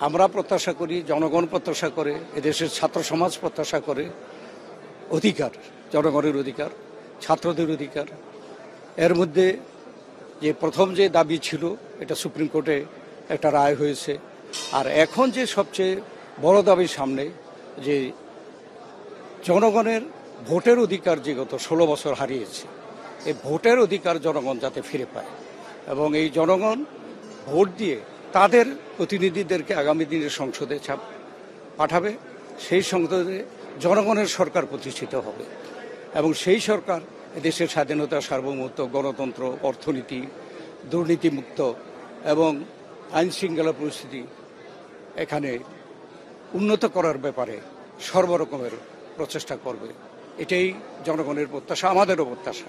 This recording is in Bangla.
আমরা প্রত্যাশা করি, জনগণ প্রত্যাশা করে, এদেশের ছাত্র সমাজ প্রত্যাশা করে অধিকার, জনগণের অধিকার, ছাত্রদের অধিকার। এর মধ্যে যে প্রথম যে দাবি ছিল এটা সুপ্রিম কোর্টে একটা রায় হয়েছে। আর এখন যে সবচেয়ে বড় দাবি সামনে, যে জনগণের ভোটের অধিকার যে গত 16 বছর হারিয়েছে, এই ভোটের অধিকার জনগণ যাতে ফিরে পায় এবং এই জনগণ ভোট দিয়ে তাদের প্রতিনিধিদেরকে আগামী দিনের সংসদে পাঠাবে, সেই সংসদে জনগণের সরকার প্রতিষ্ঠিত হবে এবং সেই সরকার দেশের স্বাধীনতা, সার্বভৌমত্ব, গণতন্ত্র, অর্থনীতি, দুর্নীতিমুক্ত এবং আইন শৃঙ্খলা পরিস্থিতি এখানে উন্নত করার ব্যাপারে সর্বরকমের প্রচেষ্টা করবে। এটাই জনগণের প্রত্যাশা, আমাদেরও প্রত্যাশা।